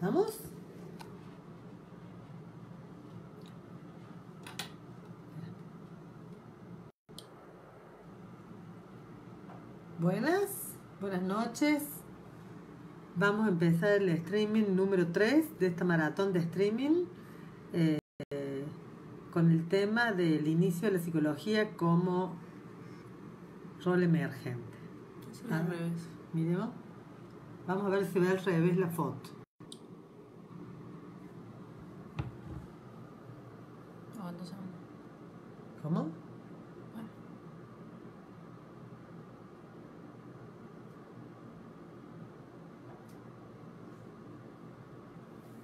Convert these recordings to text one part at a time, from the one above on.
¿Estamos? Buenas noches. Vamos a empezar el streaming número 3 de esta maratón de streaming con el tema del inicio de la psicología como rol emergente. Al revés. Miremos. Vamos a ver si ve al revés la foto. Aguanta un segundo. ¿Cómo? Bueno.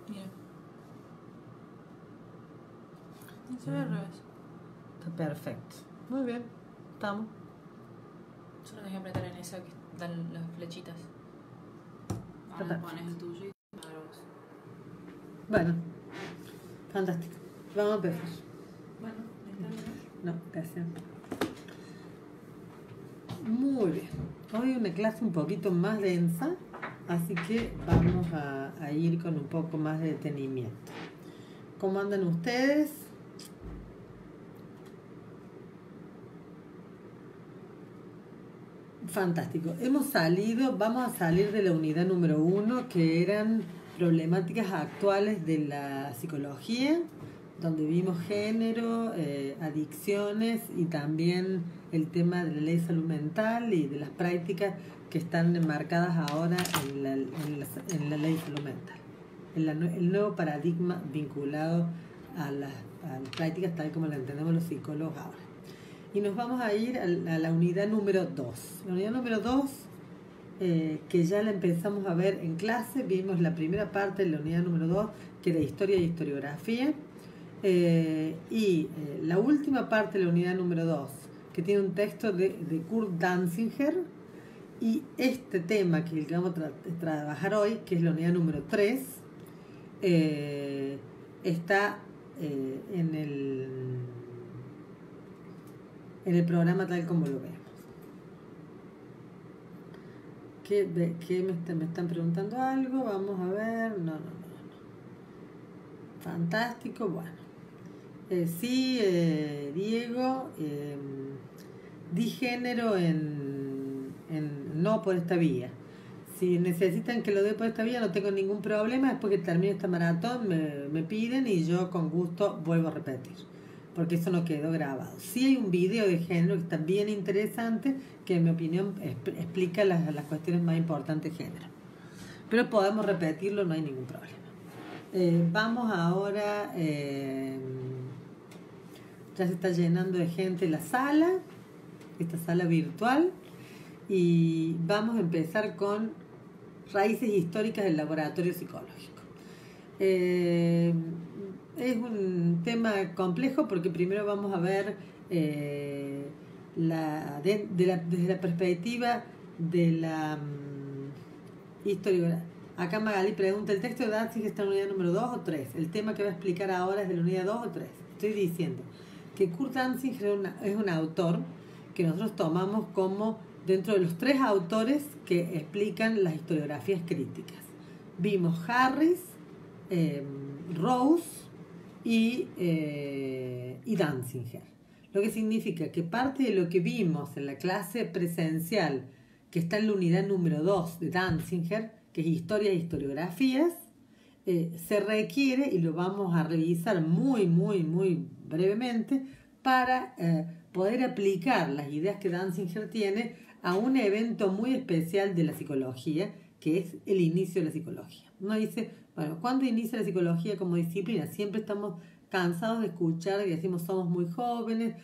Mira. Se ve al revés. Está perfecto. Muy bien. Estamos. Solo dejé apretar en esa que dan las flechitas. Ahora Perfecto. pones el tuyo y ahora vos. Bueno. Fantástico. Vamos a empezar. Bueno, está bien. No, gracias. Muy bien. Hoy una clase un poquito más densa, así que vamos a ir con un poco más de detenimiento. ¿Cómo andan ustedes? Fantástico. Vamos a salir de la unidad número 1, que eran problemáticas actuales de la psicología, donde vimos género, adicciones y también el tema de la ley de salud mental y de las prácticas que están enmarcadas ahora en la ley de salud mental. El nuevo paradigma vinculado a las prácticas tal como la entendemos los psicólogos ahora. Y nos vamos a ir a la unidad número 2. La unidad número 2, que ya la empezamos a ver en clase, vimos la primera parte de la unidad número 2, que era historia y historiografía. La última parte de la unidad número 2, que tiene un texto de Kurt Danziger, y este tema que vamos a trabajar hoy, que es la unidad número 3, está en el programa tal como lo vemos. ¿Qué me están preguntando algo? Vamos a ver. No. Fantástico, bueno. Sí, Diego, di género no por esta vía. Si necesitan que lo dé por esta vía, no tengo ningún problema. Después que termine esta maratón, me piden y yo con gusto vuelvo a repetir, porque eso no quedó grabado. Sí hay un video de género que está bien interesante, que en mi opinión explica las cuestiones más importantes de género. Pero podemos repetirlo, no hay ningún problema. Vamos ahora, ya se está llenando de gente la sala, esta sala virtual, y vamos a empezar con raíces históricas del laboratorio psicológico. Es un tema complejo porque primero vamos a ver desde la perspectiva de la historiografía. Acá Magali pregunta, ¿el texto de Danzig está en la unidad número 2 o 3? El tema que va a explicar ahora es de la unidad 2 o 3. Estoy diciendo que Kurt Danzig es un autor que nosotros tomamos como dentro de los 3 autores que explican las historiografías críticas. Vimos Harris, Rose y Danziger. Lo que significa que parte de lo que vimos en la clase presencial, que está en la unidad número 2 de Danziger, que es historia e historiografías, se requiere, y lo vamos a revisar muy brevemente, para poder aplicar las ideas que Danziger tiene a un evento muy especial de la psicología, que es el inicio de la psicología. Uno dice, bueno, ¿cuándo inicia la psicología como disciplina? Siempre estamos cansados de escuchar y decimos somos muy jóvenes,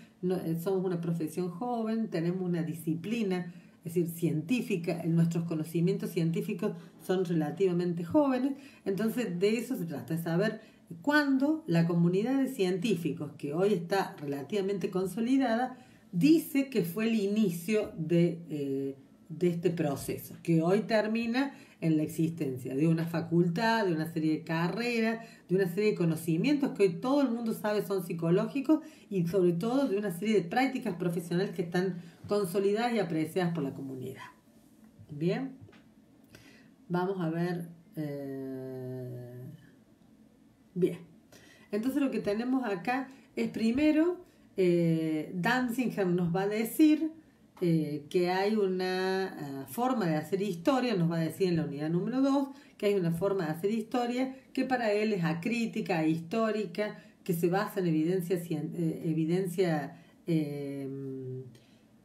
somos una profesión joven, tenemos una disciplina, es decir, científica, nuestros conocimientos científicos son relativamente jóvenes. Entonces de eso se trata, de saber cuándo la comunidad de científicos, que hoy está relativamente consolidada, dice que fue el inicio de este proceso, que hoy termina en la existencia de una facultad, de una serie de carreras, de una serie de conocimientos que hoy todo el mundo sabe son psicológicos, y sobre todo de una serie de prácticas profesionales que están consolidadas y apreciadas por la comunidad. Bien, vamos a ver Bien, entonces lo que tenemos acá es primero, Danzinger nos va a decir que hay una forma de hacer historia, nos va a decir en la unidad número 2, que hay una forma de hacer historia que para él es acrítica, histórica, que se basa en evidencia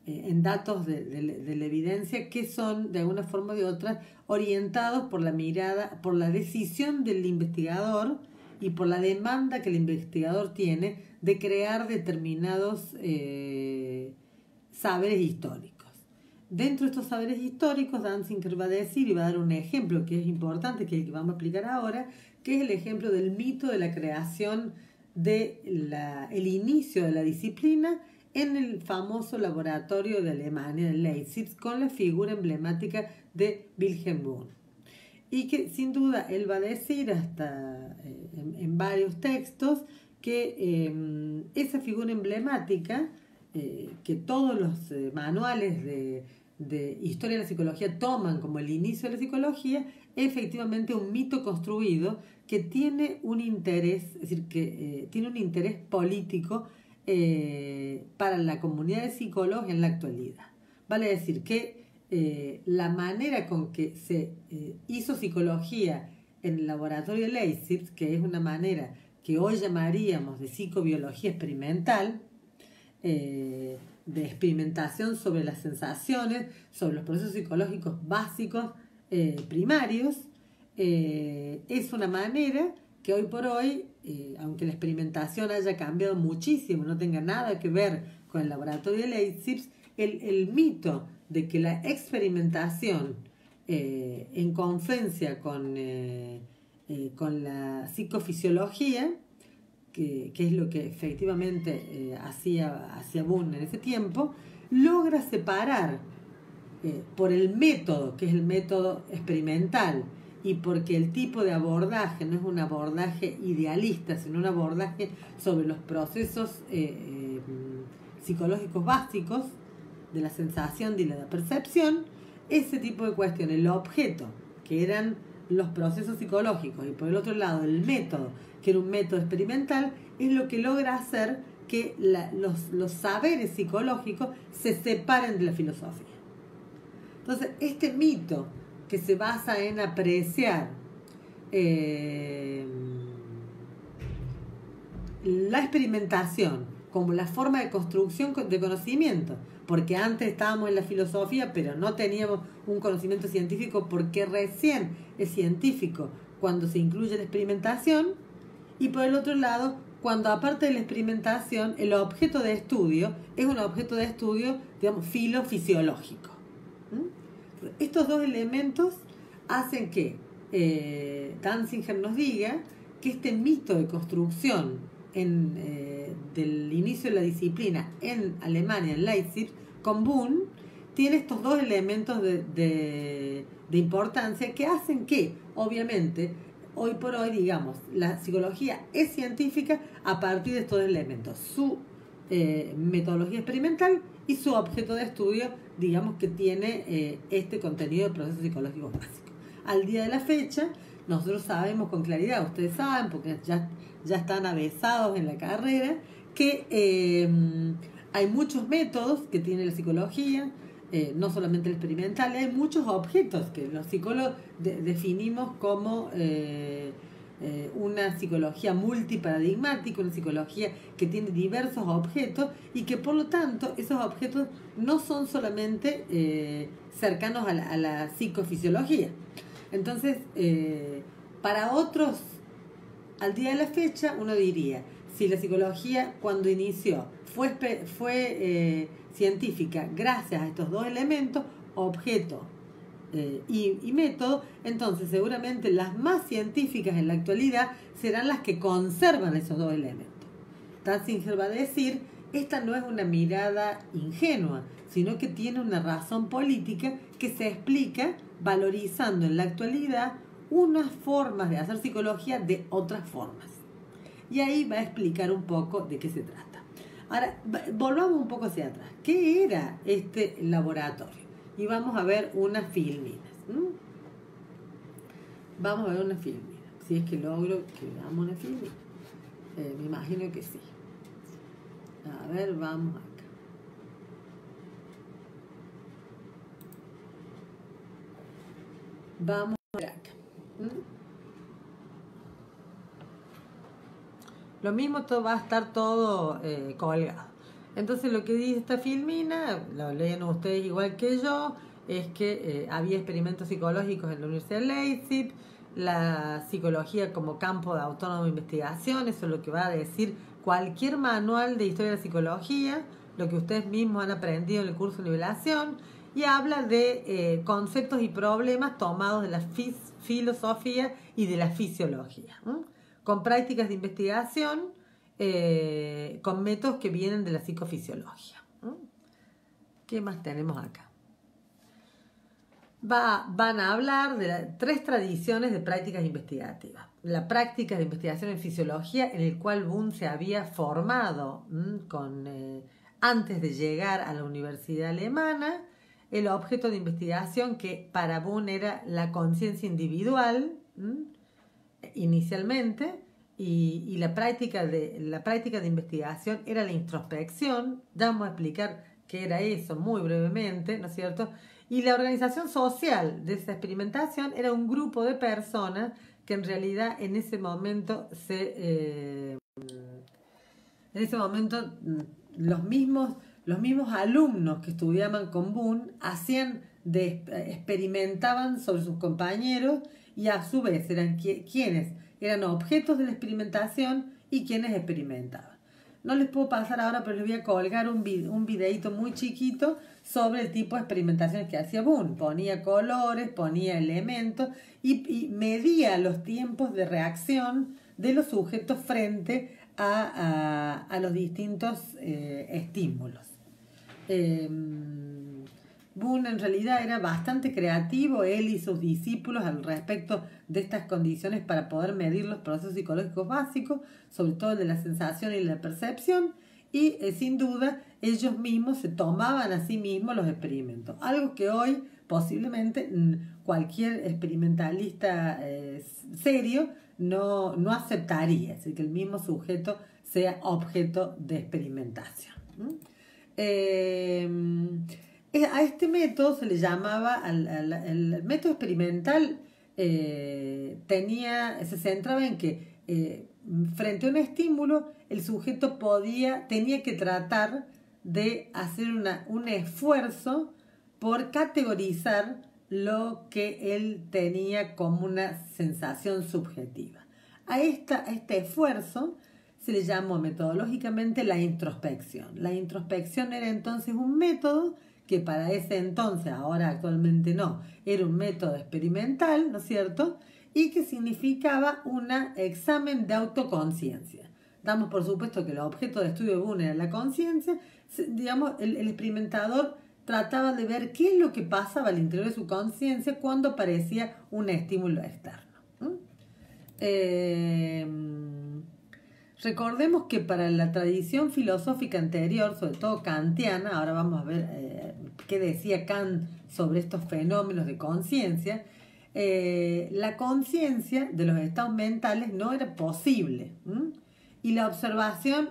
en datos de la evidencia que son de alguna forma o de otra orientados por la mirada, por la decisión del investigador y por la demanda que el investigador tiene de crear determinados saberes históricos. Dentro de estos saberes históricos, Danzinger va a decir y va a dar un ejemplo que es importante, que es el que vamos a explicar ahora, que es el ejemplo del mito de la creación el inicio de la disciplina en el famoso laboratorio de Alemania, de Leipzig, con la figura emblemática de Wilhelm Wundt. Y que sin duda él va a decir hasta en varios textos que esa figura emblemática, que todos los manuales de historia de la psicología toman como el inicio de la psicología, es efectivamente un mito construido que tiene un interés, es decir, que tiene un interés político para la comunidad de psicólogos en la actualidad. Vale decir que la manera con que se hizo psicología en el laboratorio de Leipzig, que es una manera que hoy llamaríamos de psicobiología experimental, de experimentación sobre las sensaciones, sobre los procesos psicológicos básicos primarios, es una manera que hoy por hoy, aunque la experimentación haya cambiado muchísimo, no tenga nada que ver con el laboratorio de Leipzig, el mito de que la experimentación en confluencia con la psicofisiología, que es lo que efectivamente hacía Wundt en ese tiempo, logra separar por el método, que es el método experimental, y porque el tipo de abordaje no es un abordaje idealista, sino un abordaje sobre los procesos psicológicos básicos de la sensación y la percepción, ese tipo de cuestiones, el objeto, que eran los procesos psicológicos, y por el otro lado el método, que era un método experimental, es lo que logra hacer que los saberes psicológicos se separen de la filosofía. Entonces, este mito que se basa en apreciar la experimentación como la forma de construcción de conocimiento, porque antes estábamos en la filosofía pero no teníamos un conocimiento científico, porque recién es científico cuando se incluye la experimentación, y por el otro lado, cuando aparte de la experimentación el objeto de estudio es un objeto de estudio, digamos, filofisiológico. Estos dos elementos hacen que Danzinger nos diga que este mito de construcción del inicio de la disciplina en Alemania, en Leipzig, con Wundt, tiene estos dos elementos de importancia que hacen que, obviamente, hoy por hoy, digamos, la psicología es científica a partir de estos elementos. Su metodología experimental y su objeto de estudio, digamos, que tiene este contenido de procesos psicológicos básicos. Al día de la fecha, nosotros sabemos con claridad, ustedes saben, porque ya están avesados en la carrera, que hay muchos métodos que tiene la psicología, no solamente el experimental, hay muchos objetos que los psicólogos definimos como una psicología multiparadigmática, una psicología que tiene diversos objetos y que por lo tanto esos objetos no son solamente cercanos a la psicofisiología. Entonces, para otros, al día de la fecha, uno diría, si la psicología cuando inició fue científica gracias a estos dos elementos, objeto y método, entonces seguramente las más científicas en la actualidad serán las que conservan esos dos elementos. Danzinger va a decir, esta no es una mirada ingenua, sino que tiene una razón política que se explica valorizando en la actualidad unas formas de hacer psicología de otras formas. Y ahí va a explicar un poco de qué se trata. Ahora, volvamos un poco hacia atrás. ¿Qué era este laboratorio? Y vamos a ver unas filminas. Vamos a ver una filmina. Si es que logro que veamos una filmina. Me imagino que sí. A ver, vamos acá. Vamos a ver acá. Lo mismo todo va a estar todo colgado. Entonces lo que dice esta filmina, lo leen ustedes igual que yo, es que había experimentos psicológicos en la Universidad de Leipzig, la psicología como campo de autónoma investigación, eso es lo que va a decir cualquier manual de historia de la psicología, lo que ustedes mismos han aprendido en el curso de nivelación, y habla de conceptos y problemas tomados de la filosofía y de la fisiología, con prácticas de investigación, con métodos que vienen de la psicofisiología. ¿Qué más tenemos acá? Van a hablar de 3 tradiciones de prácticas investigativas. La práctica de investigación en fisiología, en el cual Boone se había formado antes de llegar a la Universidad Alemana. El objeto de investigación, que para Boone era la conciencia individual, inicialmente, y la práctica de investigación era la introspección. Ya vamos a explicar qué era eso muy brevemente, ¿no es cierto? Y la organización social de esa experimentación era un grupo de personas que en realidad en ese momento los mismos alumnos que estudiaban con Boone experimentaban sobre sus compañeros, y a su vez eran quienes eran objetos de la experimentación y quienes experimentaban. No les puedo pasar ahora, pero les voy a colgar un videito muy chiquito sobre el tipo de experimentaciones que hacía Boone. Ponía colores, ponía elementos y medía los tiempos de reacción de los sujetos frente a los distintos estímulos. Boone en realidad era bastante creativo, él y sus discípulos, al respecto de estas condiciones para poder medir los procesos psicológicos básicos, sobre todo el de la sensación y la percepción, y sin duda ellos mismos se tomaban a sí mismos los experimentos, algo que hoy posiblemente cualquier experimentalista serio no aceptaría, es decir, que el mismo sujeto sea objeto de experimentación. A este método se le llamaba, el método experimental se centraba en que frente a un estímulo el sujeto tenía que tratar de hacer un esfuerzo por categorizar lo que él tenía como una sensación subjetiva. A este esfuerzo se le llamó metodológicamente la introspección. La introspección era entonces un método que para ese entonces, ahora actualmente no, era un método experimental, ¿no es cierto?, y que significaba un examen de autoconciencia. Damos por supuesto que el objeto de estudio de Boone era la conciencia. Digamos, el experimentador trataba de ver qué es lo que pasaba al interior de su conciencia cuando aparecía un estímulo externo. Recordemos que para la tradición filosófica anterior, sobre todo kantiana, ahora vamos a ver qué decía Kant sobre estos fenómenos de conciencia, la conciencia de los estados mentales no era posible. Y la observación,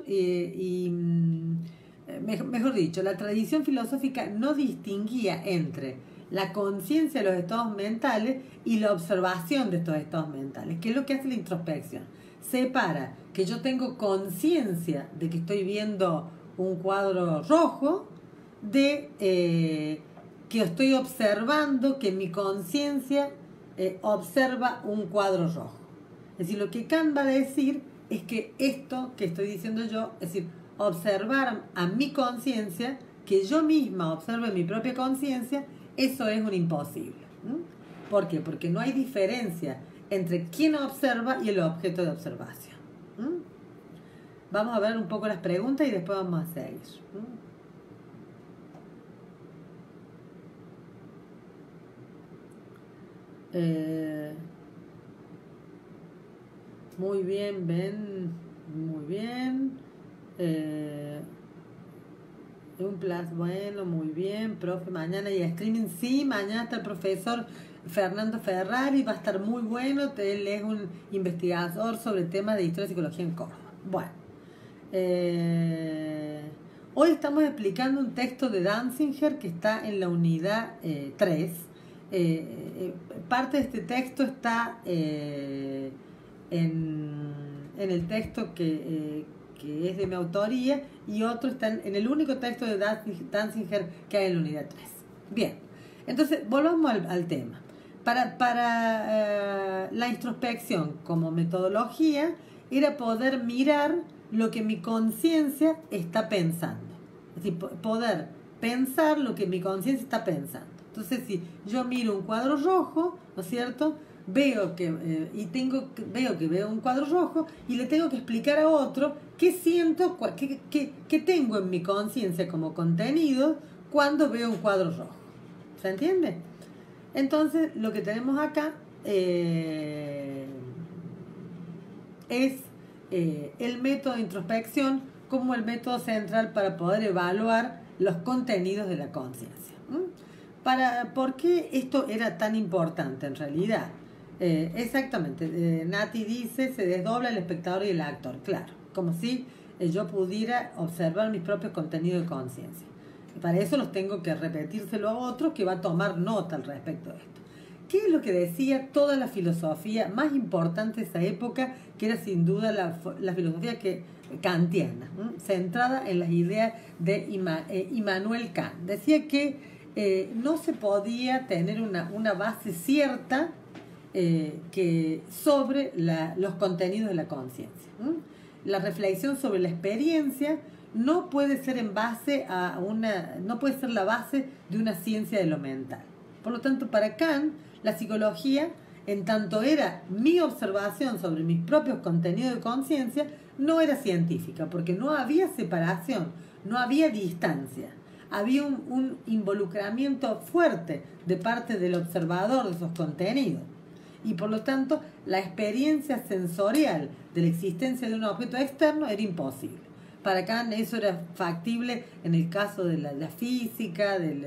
mejor dicho, la tradición filosófica no distinguía entre la conciencia de los estados mentales y la observación de estos estados mentales, que es lo que hace la introspección. Separa que yo tengo conciencia de que estoy viendo un cuadro rojo de que estoy observando que mi conciencia observa un cuadro rojo. Es decir, lo que Kant va a decir es que esto que estoy diciendo yo, es decir, observar a mi conciencia, que yo misma observe mi propia conciencia, eso es un imposible. ¿Por qué? Porque no hay diferencia entre quien observa y el objeto de observación. Vamos a ver un poco las preguntas y después vamos a seguir. Muy bien, Ben. Muy bien. Un plazo, bueno, muy bien, profe. Mañana y streaming, sí, mañana está el profesor Fernando Ferrari, va a estar muy bueno, él es un investigador sobre temas de historia y psicología en Córdoba. Bueno, hoy estamos explicando un texto de Danzinger que está en la unidad 3. Parte de este texto está en el texto que es de mi autoría, y otro está en el único texto de Danzinger que hay en la unidad 3. Bien, entonces volvamos al tema. Para la introspección como metodología era poder mirar lo que mi conciencia está pensando. Es decir, poder pensar lo que mi conciencia está pensando. Entonces, si yo miro un cuadro rojo, ¿no es cierto?, veo que veo un cuadro rojo y le tengo que explicar a otro qué siento, qué tengo en mi conciencia como contenido cuando veo un cuadro rojo. ¿Se entiende? Entonces, lo que tenemos acá es el método de introspección como el método central para poder evaluar los contenidos de la conciencia. ¿Por qué esto era tan importante en realidad? Exactamente, Nati dice, se desdobla el espectador y el actor, claro, como si yo pudiera observar mis propios contenidos de conciencia. Para eso los tengo que repetírselo a otros que va a tomar nota al respecto de esto. ¿Qué es lo que decía toda la filosofía más importante de esa época, que era sin duda la filosofía kantiana, centrada en las ideas de Immanuel Kant? Decía que no se podía tener una base cierta sobre los contenidos de la conciencia. La reflexión sobre la experiencia no puede ser no puede ser la base de una ciencia de lo mental. Por lo tanto, para Kant, la psicología, en tanto era mi observación sobre mis propios contenidos de conciencia, no era científica, porque no había separación, no había distancia. Había un involucramiento fuerte de parte del observador de esos contenidos. Y por lo tanto, la experiencia sensorial de la existencia de un objeto externo era imposible. Para Kant eso era factible en el caso de la física, es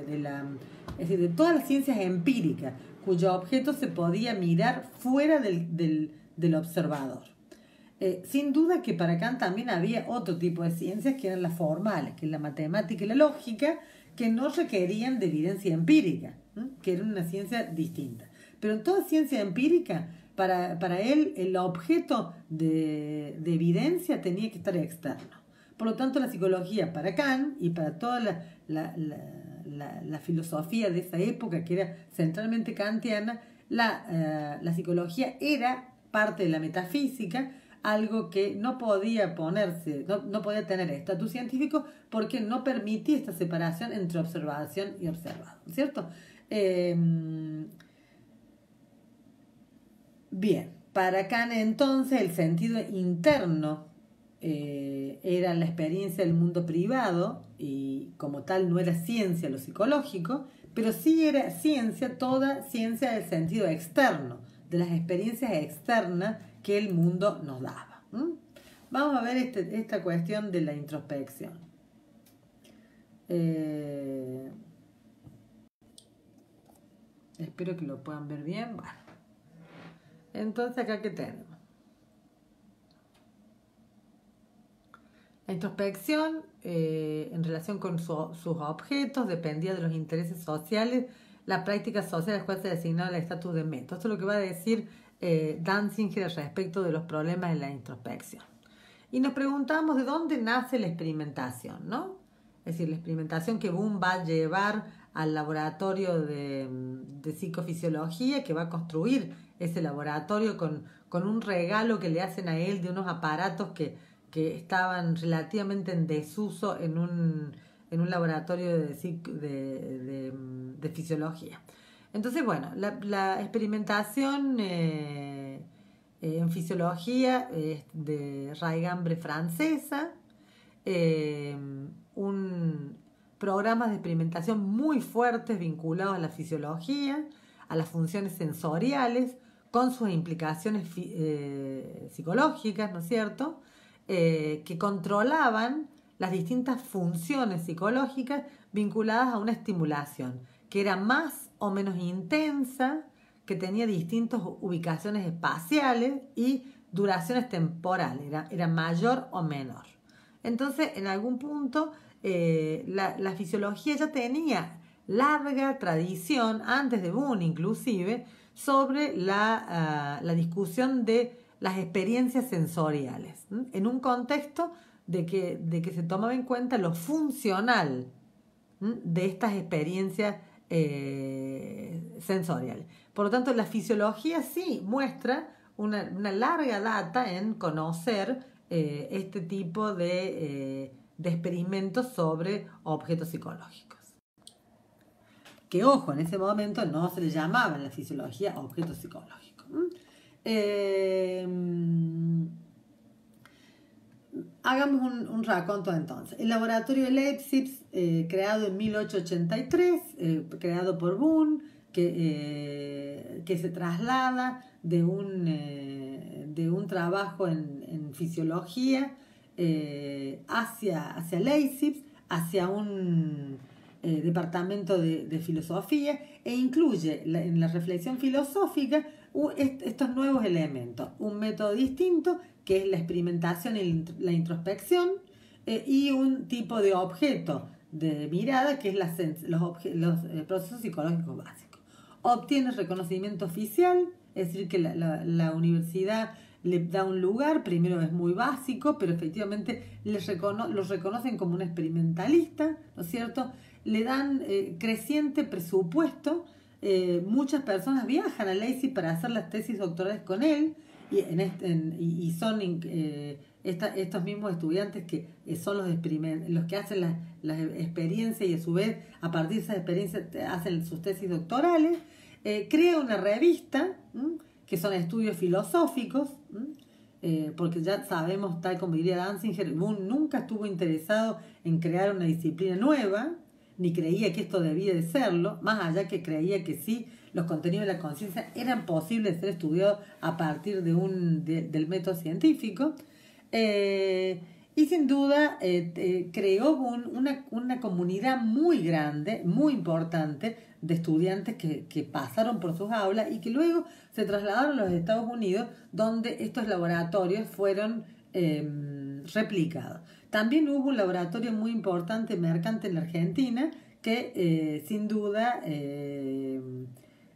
decir, de todas las ciencias empíricas, cuyo objeto se podía mirar fuera del observador. Sin duda que para Kant también había otro tipo de ciencias que eran las formales, que es la matemática y la lógica, que no requerían de evidencia empírica, que eran una ciencia distinta. Pero en toda ciencia empírica, para él, el objeto de evidencia tenía que estar externo. Por lo tanto, la psicología para Kant y para toda la filosofía de esa época, que era centralmente kantiana, la psicología era parte de la metafísica, algo que no podía no podía tener estatus científico porque no permitía esta separación entre observación y observado, ¿cierto? Bien, para Kant entonces el sentido interno era la experiencia del mundo privado y como tal no era ciencia lo psicológico, pero sí era ciencia, toda ciencia del sentido externo, de las experiencias externas que el mundo nos daba. Vamos a ver esta cuestión de la introspección. Espero que lo puedan ver bien. Bueno. Entonces, ¿acá qué tenemos? La introspección, en relación con sus objetos, dependía de los intereses sociales, la práctica social a la cual se designaba el estatus de método. Esto es lo que va a decir Danzinger respecto de los problemas de la introspección. Y nos preguntamos de dónde nace la experimentación, ¿no? Es decir, la experimentación que Boom va a llevar al laboratorio de psicofisiología, que va a construir ese laboratorio con un regalo que le hacen a él de unos aparatos que estaban relativamente en desuso en un laboratorio de fisiología. Entonces, bueno, la experimentación en fisiología es de raigambre francesa, programas de experimentación muy fuertes vinculados a la fisiología, a las funciones sensoriales, con sus implicaciones psicológicas, ¿no es cierto?, que controlaban las distintas funciones psicológicas vinculadas a una estimulación que era más o menos intensa que tenía distintas ubicaciones espaciales y duraciones temporales, era mayor o menor. Entonces, en algún punto, la fisiología ya tenía larga tradición, antes de Boone inclusive, sobre la discusión de las experiencias sensoriales, en un contexto de que se tomaba en cuenta lo funcional de estas experiencias sensoriales. Por lo tanto, la fisiología sí muestra una larga data en conocer este tipo de experimentos sobre objetos psicológicos. Que, ojo, en ese momento no se le llamaba en la fisiología objetos psicológicos. Hagamos un raconto entonces. El laboratorio de Leipzig, creado en 1883, creado por Boone, que se traslada de un trabajo en fisiología hacia Leipzig, hacia un departamento de filosofía, e incluye en la reflexión filosófica estos nuevos elementos, un método distinto que es la experimentación y la introspección, y un tipo de objeto de mirada que es los procesos psicológicos básicos. Obtiene reconocimiento oficial, es decir, que la universidad le da un lugar, primero es muy básico, pero efectivamente los reconocen como un experimentalista, ¿no es cierto? Le dan creciente presupuesto, muchas personas viajan a Leipzig para hacer las tesis doctorales con él, y son estos mismos estudiantes que son los que hacen las experiencias, y a su vez a partir de esas experiencias hacen sus tesis doctorales. Crea una revista que son estudios filosóficos, porque ya sabemos, tal como diría Danzinger, Boone nunca estuvo interesado en crear una disciplina nueva, ni creía que esto debía de serlo, más allá que creía que sí, los contenidos de la conciencia eran posibles de ser estudiados a partir del método científico. Y sin duda creó una comunidad muy grande, muy importante, de estudiantes que pasaron por sus aulas y que luego se trasladaron a los Estados Unidos, donde estos laboratorios fueron replicados. También hubo un laboratorio muy importante, mercante, en la Argentina, que sin duda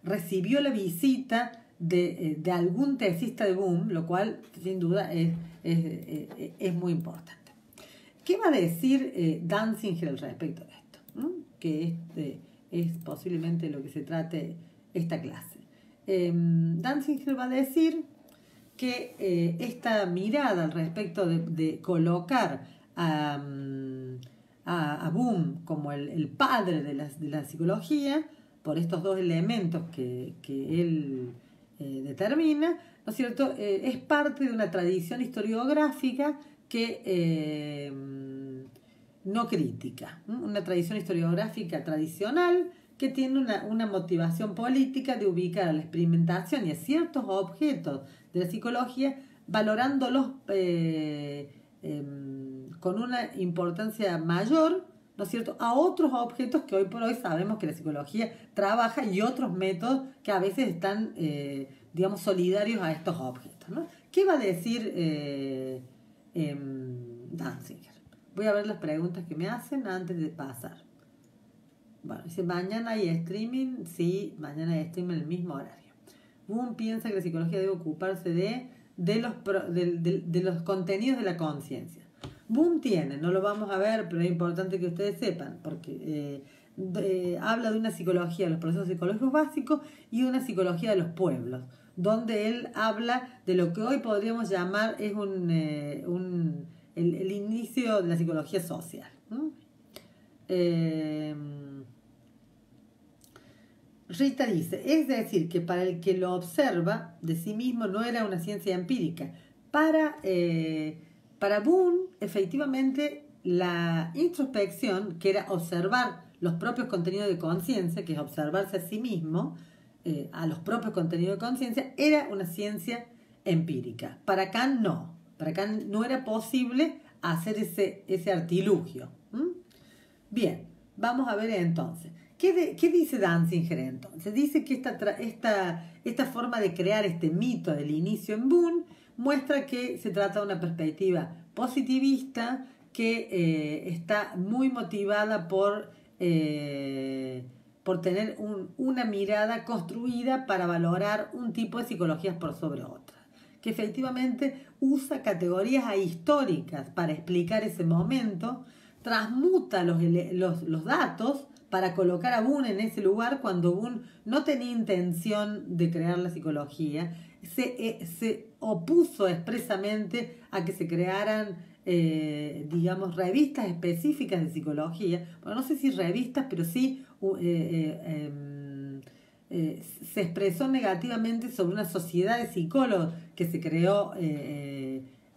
recibió la visita de algún tesista de Boone, lo cual sin duda es muy importante. ¿Qué va a decir Danzinger al respecto de esto? Que es posiblemente lo que se trate esta clase. Danzinger va a decir que esta mirada al respecto de colocar a Boone como el padre de la psicología, por estos dos elementos que él determina, ¿no es cierto? Es parte de una tradición historiográfica que no crítica, una tradición historiográfica tradicional que tiene una motivación política de ubicar a la experimentación y a ciertos objetos de la psicología, valorándolos con una importancia mayor, ¿no es cierto?, a otros objetos que hoy por hoy sabemos que la psicología trabaja, y otros métodos que a veces están, digamos, solidarios a estos objetos, ¿no? ¿Qué va a decir Danzinger? Voy a ver las preguntas que me hacen antes de pasar. Bueno, dice, ¿mañana hay streaming? Sí, mañana hay streaming en el mismo horario. Boone piensa que la psicología debe ocuparse de los contenidos de la conciencia. Boone tiene, no lo vamos a ver, pero es importante que ustedes sepan, porque habla de una psicología de los procesos psicológicos básicos y una psicología de los pueblos, donde él habla de lo que hoy podríamos llamar es el inicio de la psicología social. Rita dice, es decir, que para el que lo observa de sí mismo no era una ciencia empírica. Para Boone, efectivamente, la introspección, que era observar los propios contenidos de conciencia, que es observarse a sí mismo, a los propios contenidos de conciencia, era una ciencia empírica. Para Kant no. Para Kant no era posible hacer ese artilugio. Bien, vamos a ver entonces. ¿Qué dice Danzinger entonces? Dice que esta forma de crear este mito del inicio en Boone muestra que se trata de una perspectiva positivista que está muy motivada por tener una mirada construida para valorar un tipo de psicologías por sobre otra, que efectivamente usa categorías ahistóricas para explicar ese momento, transmuta los datos para colocar a Boone en ese lugar cuando Boone no tenía intención de crear la psicología, se opuso expresamente a que se crearan digamos, revistas específicas de psicología. Bueno, no sé si revistas, pero sí se expresó negativamente sobre una sociedad de psicólogos que se creó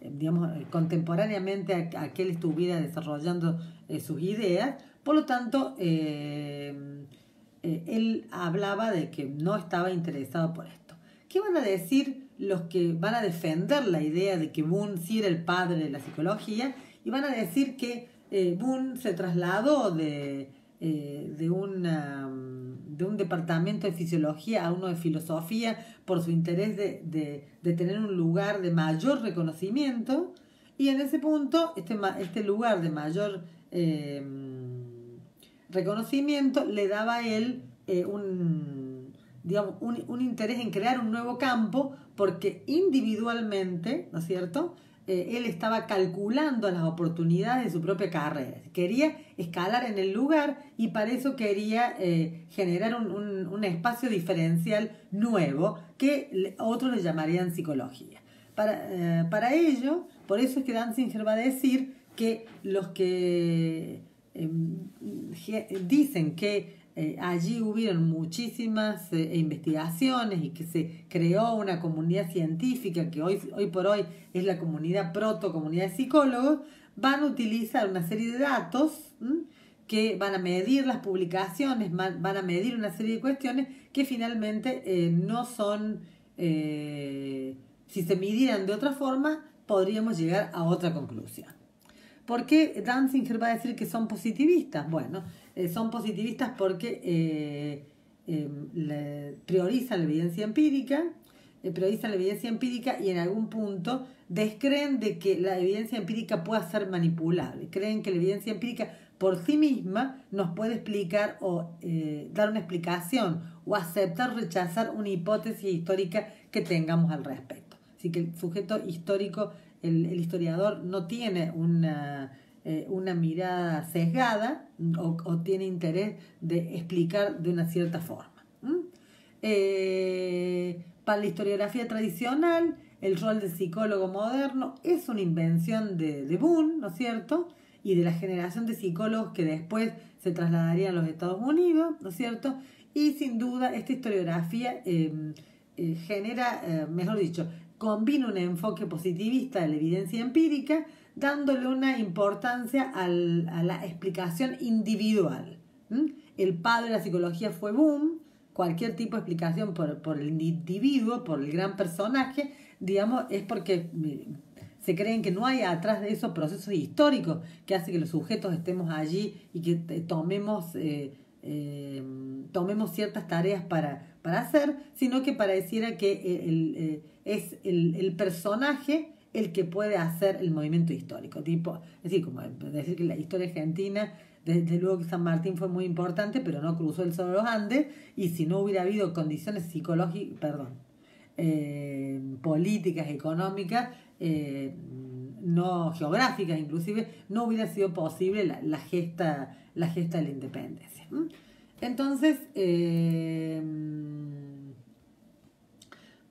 digamos, contemporáneamente a que él estuviera desarrollando sus ideas. Por lo tanto, él hablaba de que no estaba interesado por esto. ¿Qué van a decir los que van a defender la idea de que Boone sí era el padre de la psicología? Y van a decir que Boone se trasladó de un departamento de fisiología a uno de filosofía por su interés de tener un lugar de mayor reconocimiento, y en ese punto este lugar de mayor reconocimiento le daba a él un interés en crear un nuevo campo, porque individualmente, ¿no es cierto?, él estaba calculando las oportunidades de su propia carrera. Quería escalar en el lugar y para eso quería generar un espacio diferencial nuevo que otros le llamarían psicología. Para ello, por eso es que Danzinger va a decir que los que dicen que allí hubieron muchísimas investigaciones y que se creó una comunidad científica que hoy por hoy es la protocomunidad de psicólogos, van a utilizar una serie de datos que van a medir las publicaciones, van a medir una serie de cuestiones que finalmente no son, si se midieran de otra forma, podríamos llegar a otra conclusión. ¿Por qué Danzinger va a decir que son positivistas? Bueno, son positivistas porque priorizan la evidencia empírica, y en algún punto descreen de que la evidencia empírica pueda ser manipulable. Creen que la evidencia empírica por sí misma nos puede explicar o dar una explicación o aceptar o rechazar una hipótesis histórica que tengamos al respecto. Así que el sujeto histórico, el historiador, no tiene una mirada sesgada o tiene interés de explicar de una cierta forma. Para la historiografía tradicional, el rol del psicólogo moderno es una invención de Boone, ¿no es cierto?, y de la generación de psicólogos que después se trasladarían a los Estados Unidos, ¿no es cierto?, y sin duda esta historiografía genera, mejor dicho, combina un enfoque positivista de la evidencia empírica, dándole una importancia a la explicación individual. El padre de la psicología fue Boone. Cualquier tipo de explicación por el individuo, por el gran personaje, digamos, es porque se creen que no hay atrás de esos procesos históricos que hacen que los sujetos estemos allí y que tomemos ciertas tareas para hacer, sino que pareciera que es el personaje el que puede hacer el movimiento histórico. Es decir, como decir que la historia argentina, desde luego que San Martín fue muy importante, pero no cruzó el Cerro de los Andes, y si no hubiera habido condiciones políticas, económicas, no geográficas inclusive, no hubiera sido posible la gesta de la independencia. Entonces,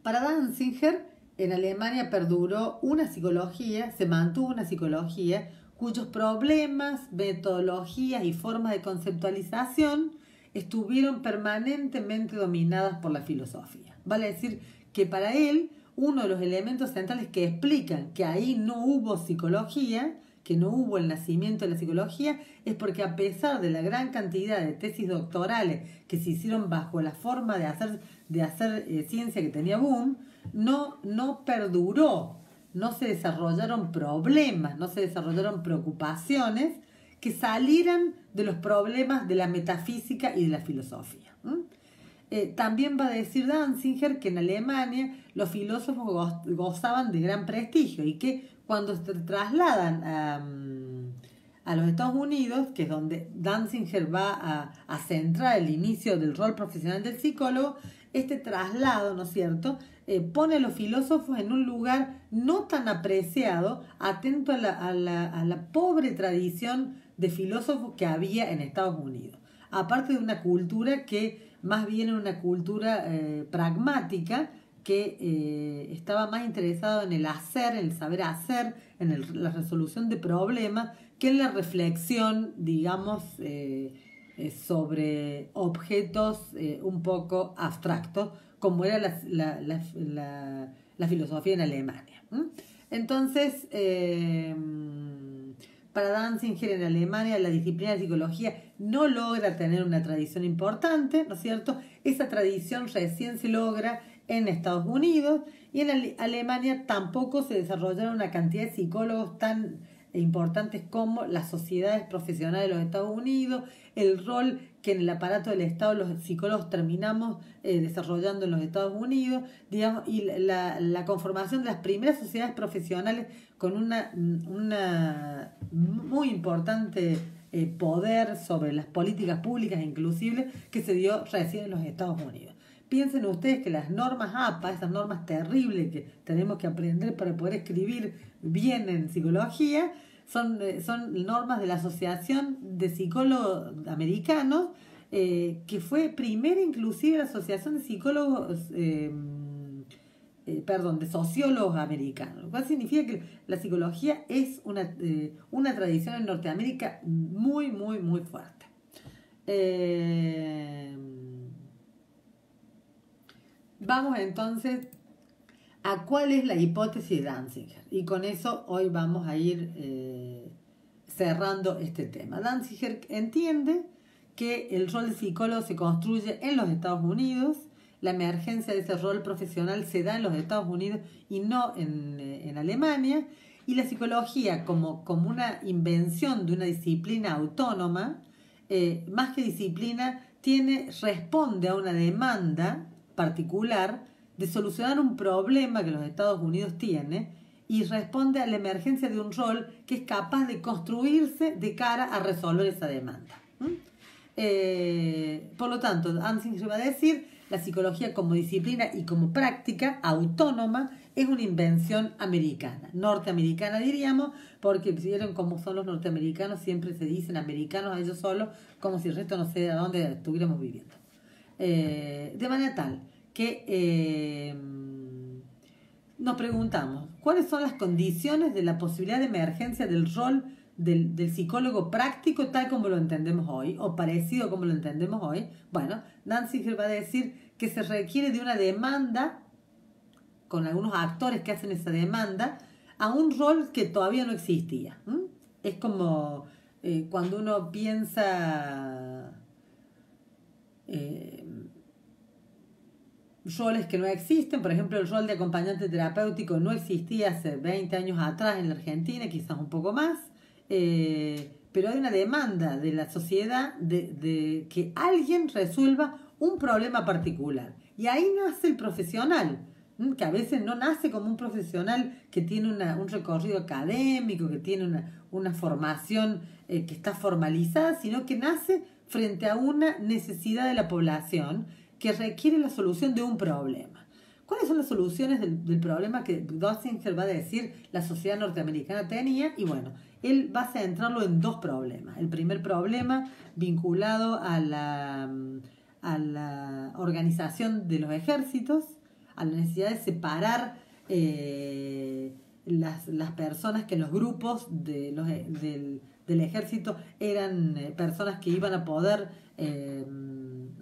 para Danzinger, en Alemania se mantuvo una psicología cuyos problemas, metodologías y formas de conceptualización estuvieron permanentemente dominadas por la filosofía. Vale decir que para él, uno de los elementos centrales que explican que ahí no hubo psicología, que no hubo el nacimiento de la psicología, es porque a pesar de la gran cantidad de tesis doctorales que se hicieron bajo la forma de hacer ciencia que tenía Boone, no perduró, no se desarrollaron problemas, no se desarrollaron preocupaciones que salieran de los problemas de la metafísica y de la filosofía. También va a decir Danzinger que en Alemania los filósofos gozaban de gran prestigio y que cuando se trasladan a los Estados Unidos, que es donde Danzinger va a centrar el inicio del rol profesional del psicólogo, este traslado, ¿no es cierto?, pone a los filósofos en un lugar no tan apreciado, atento a la pobre tradición de filósofos que había en Estados Unidos. Aparte de una cultura que más bien era una cultura pragmática, que estaba más interesado en el hacer, en el saber hacer, en la resolución de problemas, que en la reflexión, digamos, sobre objetos un poco abstractos, como era la filosofía en Alemania. Entonces, para Danzinger en Alemania la disciplina de psicología no logra tener una tradición importante, ¿no es cierto? Esa tradición recién se logra en Estados Unidos, y en Alemania tampoco se desarrollaron una cantidad de psicólogos tan importantes como las sociedades profesionales de los Estados Unidos, el rol que en el aparato del Estado los psicólogos terminamos desarrollando en los Estados Unidos, digamos, y la conformación de las primeras sociedades profesionales con una muy importante poder sobre las políticas públicas inclusive, que se dio recién en los Estados Unidos. Piensen ustedes que las normas APA, esas normas terribles que tenemos que aprender para poder escribir bien en psicología, son normas de la Asociación de Psicólogos Americanos, que fue primera inclusive la Asociación de Psicólogos, de Sociólogos Americanos, lo cual significa que la psicología es una tradición en Norteamérica muy, muy, muy fuerte. Vamos entonces a cuál es la hipótesis de Danzinger, y con eso hoy vamos a ir cerrando este tema. Danzinger entiende que el rol de psicólogo se construye en los Estados Unidos, la emergencia de ese rol profesional se da en los Estados Unidos y no en Alemania, y la psicología como una invención de una disciplina autónoma, más que disciplina, responde a una demanda particular de solucionar un problema que los Estados Unidos tiene, y responde a la emergencia de un rol que es capaz de construirse de cara a resolver esa demanda. Por lo tanto, Danzinger va a decir: la psicología como disciplina y como práctica autónoma es una invención americana, norteamericana diríamos, porque si vieron cómo son los norteamericanos, siempre se dicen americanos a ellos solos, como si el resto no sé a dónde estuviéramos viviendo. De manera tal que nos preguntamos, ¿cuáles son las condiciones de la posibilidad de emergencia del rol del psicólogo práctico tal como lo entendemos hoy, o parecido como lo entendemos hoy? Bueno, Danzinger va a decir que se requiere de una demanda, con algunos actores que hacen esa demanda, a un rol que todavía no existía. Es como cuando uno piensa roles que no existen. Por ejemplo, el rol de acompañante terapéutico no existía hace 20 años atrás en la Argentina, quizás un poco más, pero hay una demanda de la sociedad de que alguien resuelva un problema particular, y ahí nace el profesional, que a veces no nace como un profesional que tiene un recorrido académico, que tiene una formación que está formalizada, sino que nace frente a una necesidad de la población que requiere la solución de un problema. ¿Cuáles son las soluciones del problema que Danzinger va a decir la sociedad norteamericana tenía? Y bueno, él va a centrarlo en dos problemas. El primer problema vinculado a la organización de los ejércitos, a la necesidad de separar las personas, que los grupos del ejército eran personas que iban a poder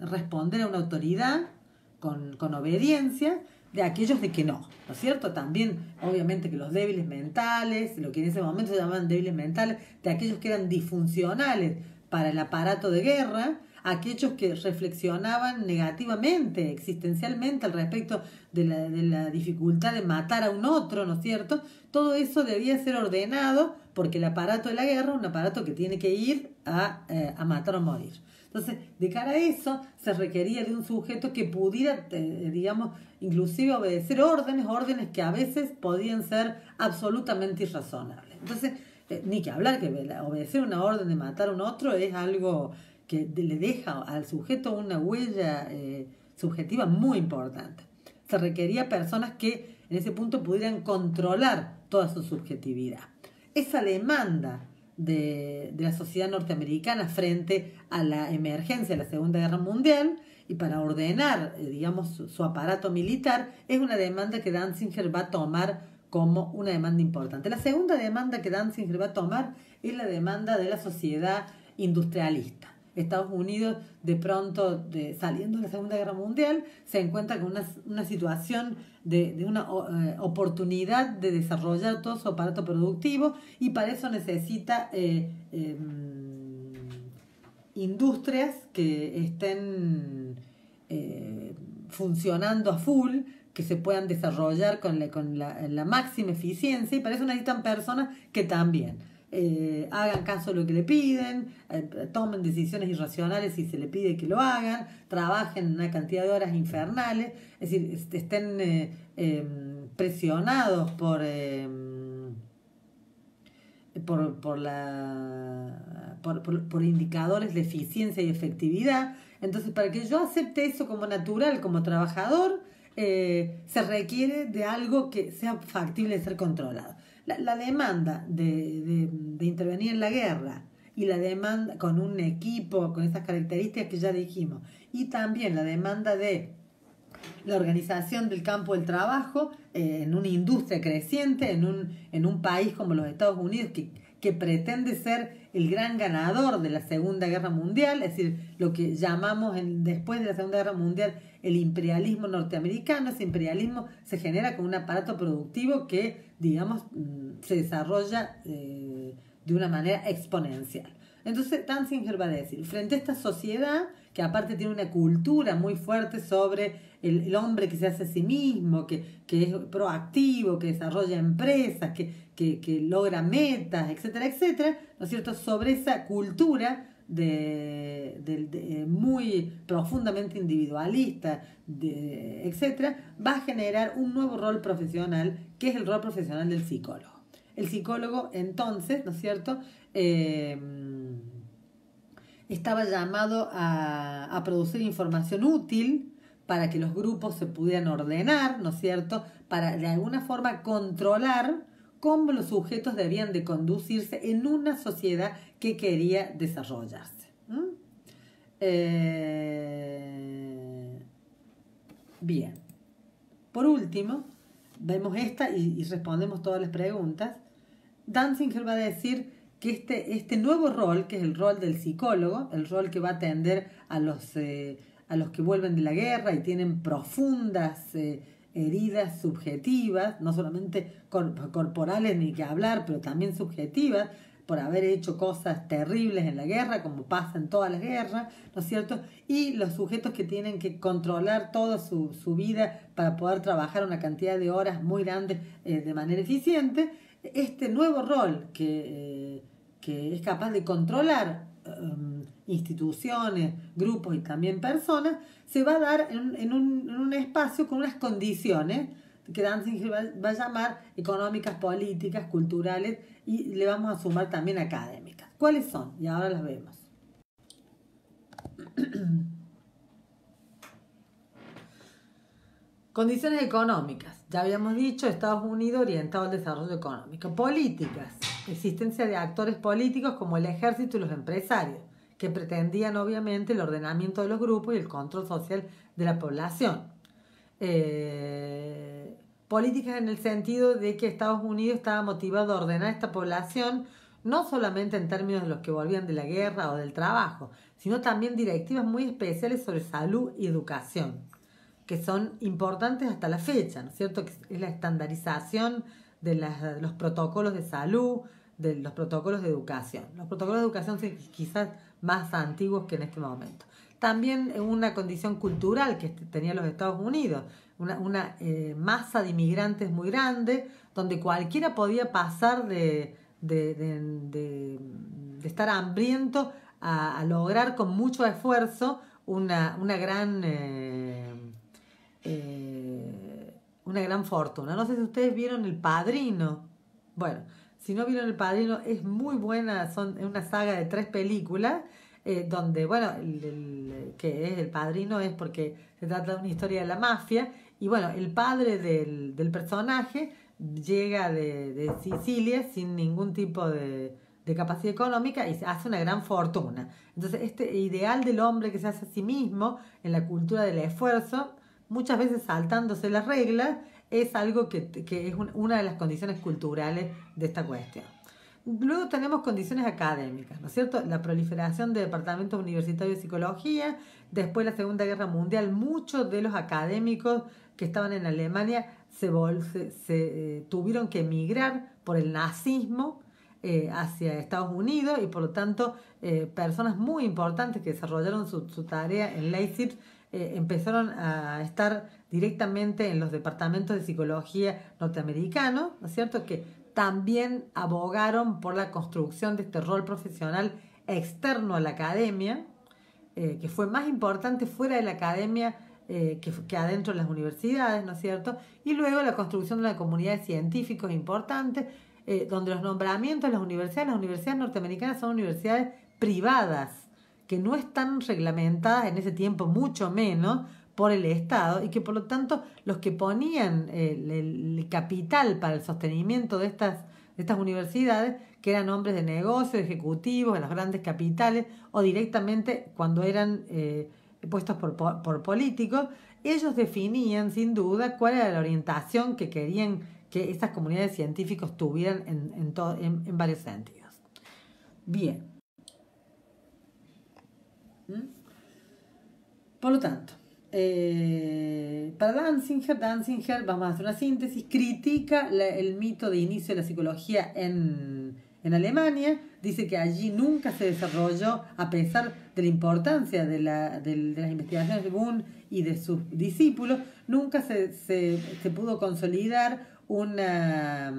responder a una autoridad con obediencia, de aquellos de que no es cierto? También, obviamente, que los débiles mentales, lo que en ese momento se llamaban débiles mentales, de aquellos que eran disfuncionales para el aparato de guerra, aquellos que reflexionaban negativamente, existencialmente al respecto de la dificultad de matar a un otro, ¿no es cierto? Todo eso debía ser ordenado porque el aparato de la guerra es un aparato que tiene que ir a matar o morir. Entonces, de cara a eso, se requería de un sujeto que pudiera, digamos, inclusive obedecer órdenes que a veces podían ser absolutamente irrazonables. Entonces, ni que hablar que obedecer una orden de matar a un otro es algo que le deja al sujeto una huella subjetiva muy importante. Se requería personas que en ese punto pudieran controlar toda su subjetividad. Esa demanda de la sociedad norteamericana frente a la emergencia de la Segunda Guerra Mundial y para ordenar, digamos, su aparato militar, es una demanda que Danziger va a tomar como una demanda importante. La segunda demanda que Danziger va a tomar es la demanda de la sociedad industrialista. Estados Unidos, de pronto, saliendo de la Segunda Guerra Mundial, se encuentra con una situación de una oportunidad de desarrollar todo su aparato productivo y para eso necesita industrias que estén funcionando a full, que se puedan desarrollar con la máxima eficiencia, y para eso necesitan personas que también hagan caso de lo que le piden, tomen decisiones irracionales si se le pide que lo hagan, trabajen una cantidad de horas infernales, es decir, estén presionados por indicadores de eficiencia y efectividad. Entonces, para que yo acepte eso como natural, como trabajador, se requiere de algo que sea factible de ser controlado. La demanda de intervenir en la guerra y la demanda con un equipo con esas características que ya dijimos, y también la demanda de la organización del campo del trabajo en una industria creciente, en un país como los Estados Unidos que pretende ser el gran ganador de la Segunda Guerra Mundial, es decir, lo que llamamos después de la Segunda Guerra Mundial el imperialismo norteamericano. Ese imperialismo se genera con un aparato productivo que, digamos, se desarrolla de una manera exponencial. Entonces, Danziger va a decir, frente a esta sociedad, que aparte tiene una cultura muy fuerte sobre el hombre que se hace a sí mismo, que es proactivo, que desarrolla empresas, que logra metas, etcétera, etcétera, ¿no es cierto? Sobre esa cultura muy profundamente individualista, etcétera, va a generar un nuevo rol profesional, que es el rol profesional del psicólogo. El psicólogo, entonces, ¿no es cierto?, estaba llamado a producir información útil para que los grupos se pudieran ordenar, ¿no es cierto?, para de alguna forma controlar cómo los sujetos debían de conducirse en una sociedad que quería desarrollarse. Bien. Por último, vemos esta y respondemos todas las preguntas. Danziger va a decir que este nuevo rol, que es el rol del psicólogo, el rol que va a atender a los que vuelven de la guerra y tienen profundas heridas subjetivas, no solamente corporales ni que hablar, pero también subjetivas, por haber hecho cosas terribles en la guerra, como pasa en todas las guerras, ¿no es cierto? Y los sujetos que tienen que controlar toda su vida para poder trabajar una cantidad de horas muy grandes de manera eficiente. Este nuevo rol que es capaz de controlar instituciones, grupos y también personas, se va a dar en un espacio con unas condiciones que Danziger va a llamar económicas, políticas, culturales, y le vamos a sumar también académicas. ¿Cuáles son? Y ahora las vemos. Condiciones económicas. Ya habíamos dicho, Estados Unidos orientado al desarrollo económico. Políticas. Existencia de actores políticos como el ejército y los empresarios, que pretendían obviamente el ordenamiento de los grupos y el control social de la población. Políticas en el sentido de que Estados Unidos estaba motivado a ordenar esta población, no solamente en términos de los que volvían de la guerra o del trabajo, sino también directivas muy especiales sobre salud y educación, que son importantes hasta la fecha, ¿no es cierto? Que es la estandarización de los protocolos de salud, de los protocolos de educación. Los protocolos de educación quizás más antiguos que en este momento. También una condición cultural que tenían los Estados Unidos, una masa de inmigrantes muy grande, donde cualquiera podía pasar de estar hambriento a lograr con mucho esfuerzo una gran fortuna. No sé si ustedes vieron El Padrino. Bueno, si no vieron El Padrino, es muy buena, es una saga de 3 películas, donde, bueno, que es El Padrino es porque se trata de una historia de la mafia, y bueno, el padre del personaje llega de Sicilia sin ningún tipo de capacidad económica y se hace una gran fortuna. Entonces, este ideal del hombre que se hace a sí mismo en la cultura del esfuerzo, muchas veces saltándose las reglas, es algo que es una de las condiciones culturales de esta cuestión. Luego tenemos condiciones académicas, ¿no es cierto? La proliferación de departamentos universitarios de psicología. Después de la Segunda Guerra Mundial, muchos de los académicos que estaban en Alemania tuvieron que emigrar por el nazismo hacia Estados Unidos, y por lo tanto personas muy importantes que desarrollaron su tarea en Leipzig empezaron a estar directamente en los departamentos de psicología norteamericanos, ¿no es cierto?, que también abogaron por la construcción de este rol profesional externo a la academia, que fue más importante fuera de la academia que adentro de las universidades, ¿no es cierto? Y luego la construcción de una comunidad de científicos importante, donde los nombramientos de las universidades norteamericanas son universidades privadas, que no están reglamentadas en ese tiempo, mucho menos por el Estado, y que por lo tanto los que ponían el capital para el sostenimiento de estas universidades, que eran hombres de negocios, ejecutivos de las grandes capitales, o directamente cuando eran puestos por políticos, ellos definían sin duda cuál era la orientación que querían que estas comunidades de científicos tuvieran en varios sentidos. Bien. Por lo tanto, para Danzinger, vamos a hacer una síntesis, critica el mito de inicio de la psicología en Alemania. Dice que allí nunca se desarrolló, a pesar de la importancia de las investigaciones de Boone y de sus discípulos, nunca se pudo consolidar una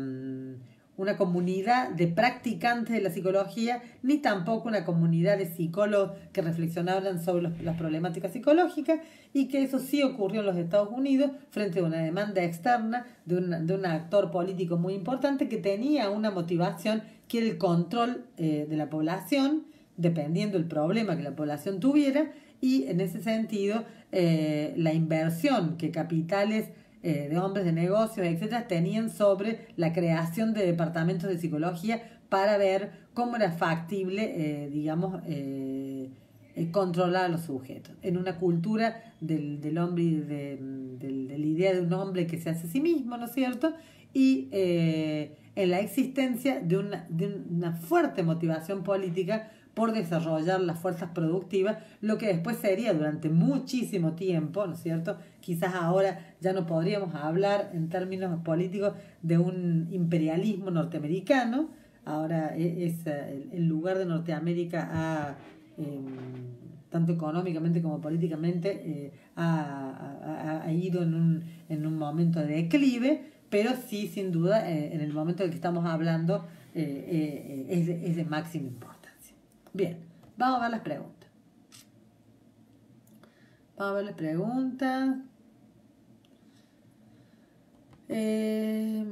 comunidad de practicantes de la psicología, ni tampoco una comunidad de psicólogos que reflexionaban sobre las problemáticas psicológicas, y que eso sí ocurrió en los Estados Unidos frente a una demanda externa de un actor político muy importante que tenía una motivación, que era el control de la población, dependiendo del problema que la población tuviera, y en ese sentido la inversión que capitales de hombres de negocios, etcétera, tenían sobre la creación de departamentos de psicología para ver cómo era factible, controlar a los sujetos. En una cultura del hombre, de la idea de un hombre que se hace a sí mismo, ¿no es cierto? Y en la existencia de una fuerte motivación política por desarrollar las fuerzas productivas, lo que después sería durante muchísimo tiempo, ¿no es cierto? Quizás ahora ya no podríamos hablar en términos políticos de un imperialismo norteamericano. Ahora es el lugar de Norteamérica tanto económicamente como políticamente ha ido en un momento de declive, pero sí, sin duda, en el momento del que estamos hablando es de máxima importancia. Bien, vamos a ver las preguntas.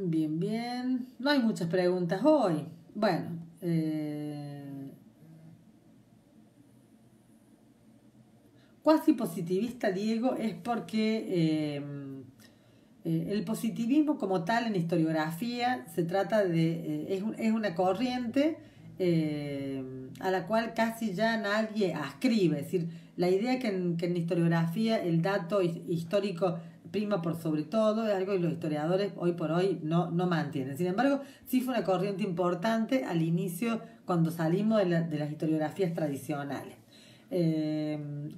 Bien. No hay muchas preguntas hoy. Bueno, cuasi positivista, Diego, es porque el positivismo como tal en historiografía se trata de es una corriente a la cual casi ya nadie ascribe. Es decir, la idea que en historiografía el dato histórico prima por sobre todo es algo que los historiadores hoy por hoy no mantienen. Sin embargo, sí fue una corriente importante al inicio, cuando salimos de las historiografías tradicionales.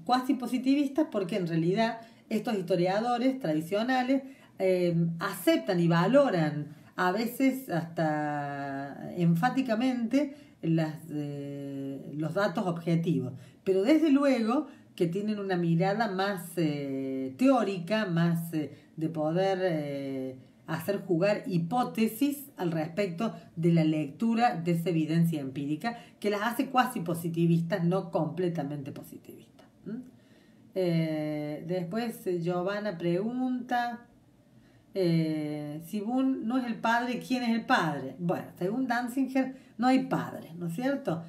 Cuasi positivistas porque en realidad estos historiadores tradicionales aceptan y valoran, a veces hasta enfáticamente, los datos objetivos, pero desde luego que tienen una mirada más teórica, más de poder hacer jugar hipótesis al respecto de la lectura de esa evidencia empírica, que las hace cuasi positivistas, no completamente positivistas. Después Giovanna pregunta, si Boone no es el padre, ¿quién es el padre? Bueno, según Danzinger no hay padre, ¿no es cierto?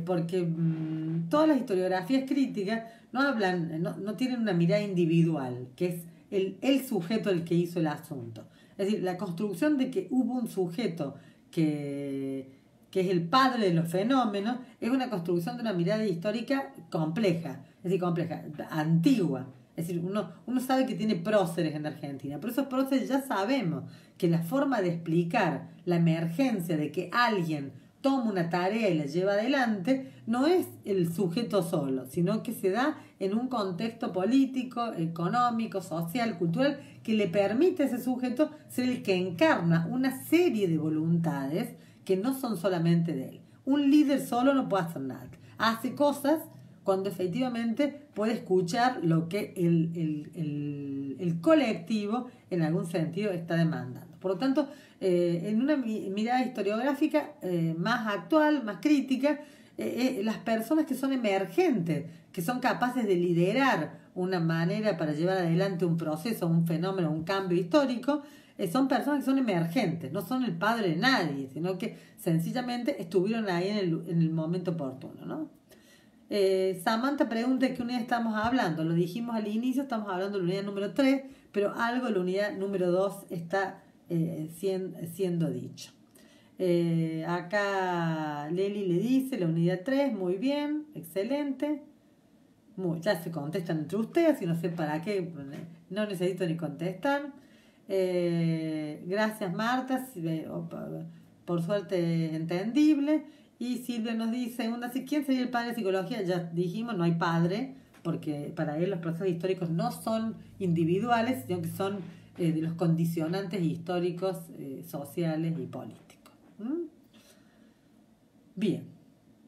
Porque todas las historiografías críticas no hablan, no tienen una mirada individual, que es el sujeto el que hizo el asunto. Es decir, la construcción de que hubo un sujeto que es el padre de los fenómenos, es una construcción de una mirada histórica compleja, es decir, compleja, antigua. Es decir, uno sabe que tiene próceres en Argentina, pero esos próceres ya sabemos que la forma de explicar la emergencia de que alguien toma una tarea y la lleva adelante no es el sujeto solo, sino que se da en un contexto político, económico, social, cultural, que le permite a ese sujeto ser el que encarna una serie de voluntades que no son solamente de él. Un líder solo no puede hacer nada. Hace cosas cuando efectivamente puede escuchar lo que el colectivo en algún sentido está demandando. Por lo tanto, en una mirada historiográfica más actual, más crítica, las personas que son emergentes, que son capaces de liderar una manera para llevar adelante un proceso, un fenómeno, un cambio histórico, son personas que son emergentes, no son el padre de nadie, sino que sencillamente estuvieron ahí en el momento oportuno, ¿no? Samantha pregunta de qué unidad estamos hablando. Lo dijimos al inicio, estamos hablando de la unidad número 3, pero algo de la unidad número 2 está siendo dicho. Acá Leli le dice la unidad 3, muy bien, excelente. Ya se contestan entre ustedes y no sé para qué, no necesito ni contestar. Gracias Marta, por suerte entendible. Y Silvia nos dice, ¿quién sería el padre de psicología? Ya dijimos, no hay padre, porque para él los procesos históricos no son individuales, sino que son de los condicionantes históricos, sociales y políticos. Bien,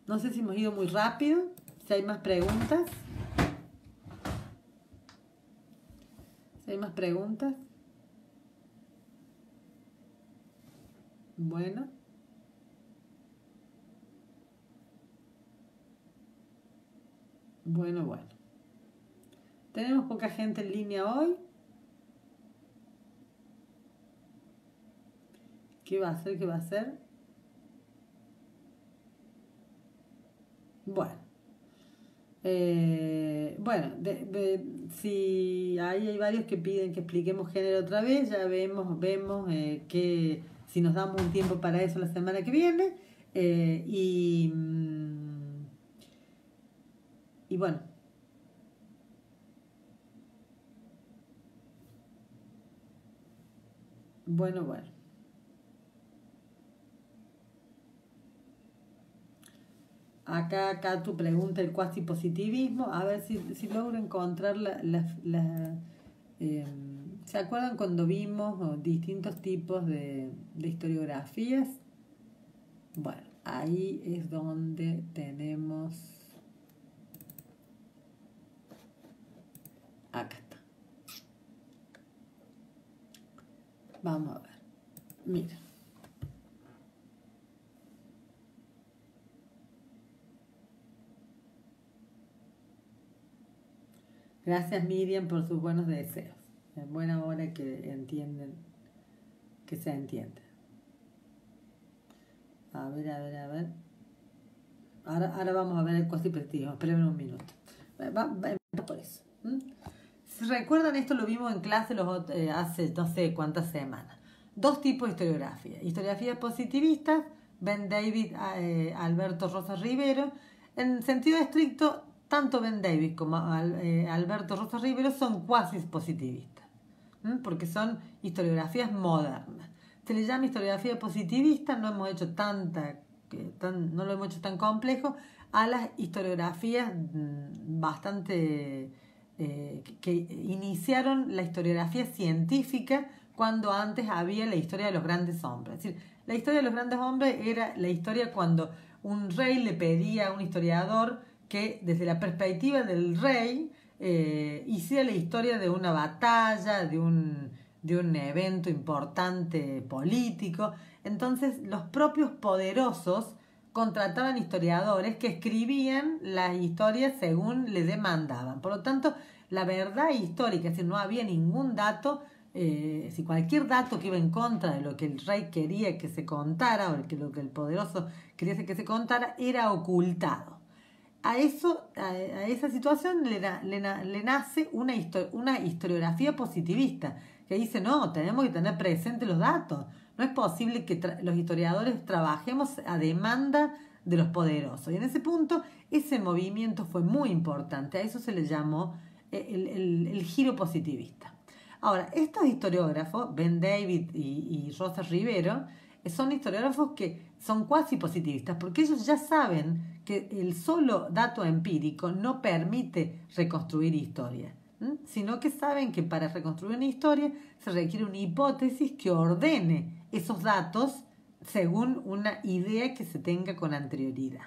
no sé si hemos ido muy rápido, si hay más preguntas. Bueno. Bueno. Tenemos poca gente en línea hoy. ¿Qué va a hacer? Bueno. Si hay varios que piden que expliquemos género otra vez, ya vemos que si nos damos un tiempo para eso la semana que viene. Y bueno. Bueno. Acá tu pregunta el cuasi positivismo. A ver si logro encontrar ¿se acuerdan cuando vimos distintos tipos de historiografías? Bueno, ahí es donde tenemos. Acá está. Vamos a ver. Mira. Gracias Miriam por sus buenos deseos. En buena hora que entienden, que se entiende. A ver. Ahora vamos a ver el cuasi positivismo. Espérenme un minuto. Va por eso. Si recuerdan, esto lo vimos en clase hace no sé cuántas semanas. Dos tipos de historiografía. Historiografía positivista, Ben David, Alberto Rosas Rivero. En sentido estricto, tanto Ben David como Alberto Rosas Rivero son cuasi positivistas, porque son historiografías modernas. Se le llama historiografía positivista, no lo hemos hecho tan complejo, a las historiografías bastante que iniciaron la historiografía científica cuando antes había la historia de los grandes hombres. Es decir, la historia de los grandes hombres era la historia cuando un rey le pedía a un historiador que desde la perspectiva del rey hiciera la historia de una batalla, de un evento importante político. Entonces los propios poderosos contrataban historiadores que escribían las historias según les demandaban. Por lo tanto, la verdad histórica, es decir, no había ningún dato, si cualquier dato que iba en contra de lo que el rey quería que se contara o lo que el poderoso quería que se contara, era ocultado. A esa situación le nace una historiografía positivista, que dice, no, tenemos que tener presentes los datos. No es posible que los historiadores trabajemos a demanda de los poderosos. Y en ese punto, ese movimiento fue muy importante. A eso se le llamó el giro positivista. Ahora, estos historiógrafos, Ben David y Rosa Rivero, son historiógrafos que son cuasi positivistas, porque ellos ya saben que el solo dato empírico no permite reconstruir historia, sino que saben que para reconstruir una historia se requiere una hipótesis que ordene esos datos según una idea que se tenga con anterioridad.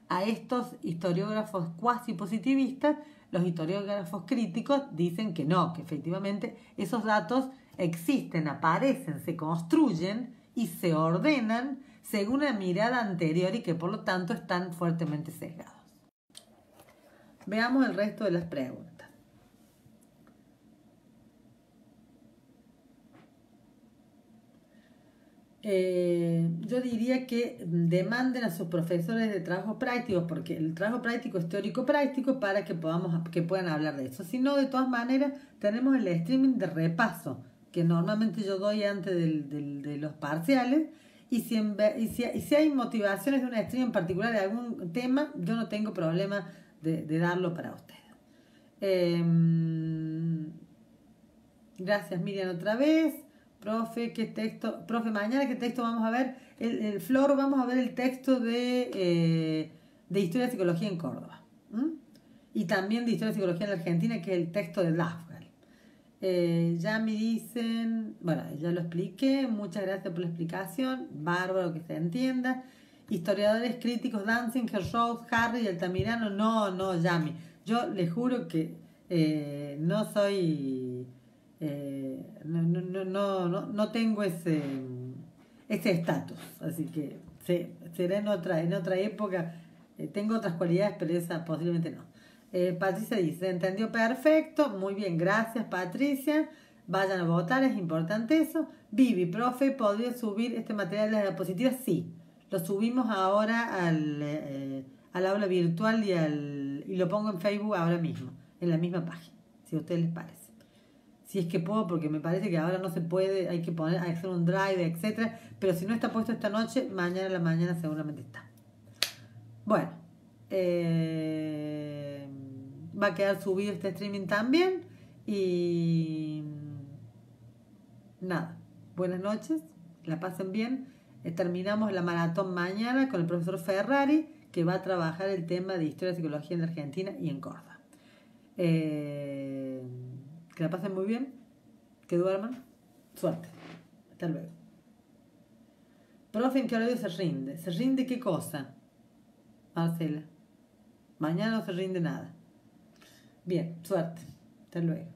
A estos historiógrafos cuasi positivistas, los historiógrafos críticos dicen que no, que efectivamente esos datos existen, aparecen, se construyen y se ordenan según una mirada anterior y que por lo tanto están fuertemente sesgados. Veamos el resto de las preguntas. Yo diría que demanden a sus profesores de trabajo práctico, porque el trabajo práctico es teórico-práctico para que puedan hablar de eso. Si no, de todas maneras, tenemos el streaming de repaso, que normalmente yo doy antes de los parciales, y si hay motivaciones de un stream en particular de algún tema, yo no tengo problema de darlo para ustedes. Gracias, Miriam, otra vez. Profe, ¿qué texto? Profe, mañana ¿qué texto vamos a ver? El Flor, vamos a ver el texto de Historia y Psicología en Córdoba. Y también de Historia y Psicología en la Argentina, que es el texto de Lafgal. Ya me dicen, bueno, ya lo expliqué, muchas gracias por la explicación, bárbaro que se entienda. Historiadores críticos, Danzinger, Rose, Harry y Altamirano, no, Yami. Yo les juro que no soy... no tengo ese estatus, así que será en otra época. Tengo otras cualidades, pero esa posiblemente no. Patricia dice, entendió perfecto, muy bien, gracias Patricia, vayan a votar, es importante eso. Vivi, profe, ¿podría subir este material de la diapositiva? Sí, lo subimos ahora al aula virtual y lo pongo en Facebook ahora mismo, en la misma página, si a ustedes les parece. Si es que puedo, porque me parece que ahora no se puede, hay que hacer un drive, etcétera. Pero si no está puesto esta noche, mañana a la mañana seguramente está. Bueno, va a quedar subido este streaming también. Y nada, buenas noches, la pasen bien. Terminamos la maratón mañana con el profesor Ferrari, que va a trabajar el tema de Historia y Psicología en Argentina y en Córdoba. Que la pasen muy bien, que duerman, suerte, hasta luego. Profe, ¿en qué horario se rinde? ¿Se rinde qué cosa, Marcela? Mañana no se rinde nada. Bien, suerte, hasta luego.